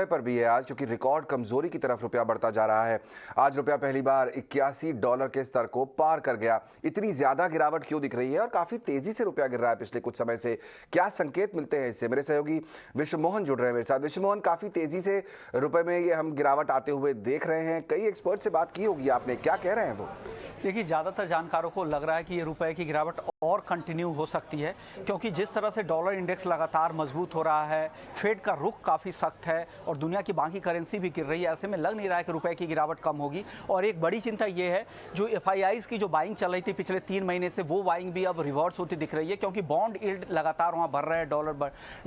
पर भी है आज, क्योंकि रिकॉर्ड कमजोरी की तरफ रुपया बढ़ता जा रहा है। आज रुपया पहली बार $81 के स्तर को पार कर गया। इतनी ज्यादा गिरावट क्यों दिख रही है और काफी तेजी से रुपया गिर रहा है पिछले कुछ समय से? क्या संकेत मिलते हैं इससे? मेरे सहयोगी विश्व मोहन जुड़ रहे हैं मेरे साथ। विश्व मोहन, काफी तेजी से रुपए में ये हम गिरावट आते हुए देख रहे हैं। कई एक्सपर्ट से बात की होगी आपने, क्या कह रहे हैं वो? देखिए, ज़्यादातर जानकारों को लग रहा है कि ये रुपए की गिरावट और कंटिन्यू हो सकती है, क्योंकि जिस तरह से डॉलर इंडेक्स लगातार मजबूत हो रहा है, फेड का रुख काफ़ी सख्त है और दुनिया की बाकी करेंसी भी गिर रही है। ऐसे में लग नहीं रहा है कि रुपए की गिरावट कम होगी। और एक बड़ी चिंता ये है, जो एफआईआईज़ की जो बाइंग चल रही थी पिछले 3 महीने से, वो बाइंग भी अब रिवर्स होती दिख रही है, क्योंकि बॉन्ड यील्ड लगातार वहाँ बढ़ रहा है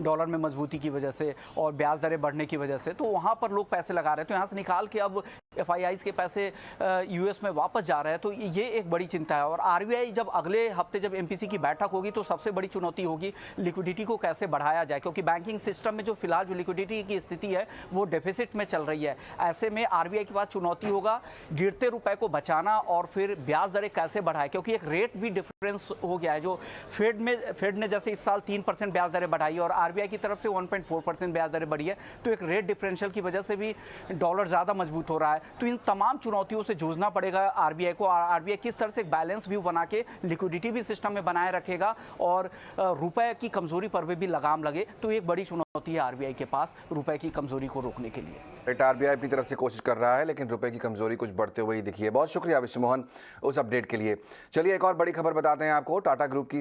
डॉलर में मजबूती की वजह से और ब्याज दरें बढ़ने की वजह से। तो वहाँ पर लोग पैसे लगा रहे हैं, तो यहाँ से निकाल के अब एफआईआईज़ के पैसे यूएस में वापस जा रहे हैं। तो ये एक बड़ी चिंता है। और आरबीआई जब अगले हफ्ते जब एमपीसी की बैठक होगी, तो सबसे बड़ी चुनौती होगी लिक्विडिटी को कैसे बढ़ाया जाए, क्योंकि बैंकिंग सिस्टम में जो फिलहाल जो लिक्विडिटी की स्थिति है वो डेफिसिट में चल रही है। ऐसे में आरबीआई के पास चुनौती होगा गिरते रुपए को बचाना और फिर ब्याज दरें कैसे बढ़ाए, क्योंकि एक रेट भी डिफरेंस हो गया है। जो फेड ने जैसे इस साल 3% ब्याज दरें बढ़ाई और आरबीआई की तरफ से 1.4% ब्याज दरें बढ़ी है, तो एक रेट डिफरेंशियल की वजह से भी डॉलर ज़्यादा मजबूत हो रहा है। तो इन तमाम चुनौतियों से जूझना पड़ेगा आरबीआई को। आरबीआई किस तरह से एक बैलेंस व्यू बना के लिक्विडिटी भी सिस्टम में बनाए रखेगा और रुपए की कमजोरी पर भी लगाम लगे, तो एक बड़ी चुनौती है आरबीआई के पास रुपए की कमजोरी को रोकने के लिए। आरबीआई अपनी तरफ से कोशिश कर रहा है, लेकिन रुपए की कमजोरी कुछ बढ़ते हुए ही दिखी है। बहुत शुक्रिया विश्व मोहन उस अपडेट के लिए। चलिए एक और बड़ी खबर बताते हैं आपको। टाटा ग्रुप की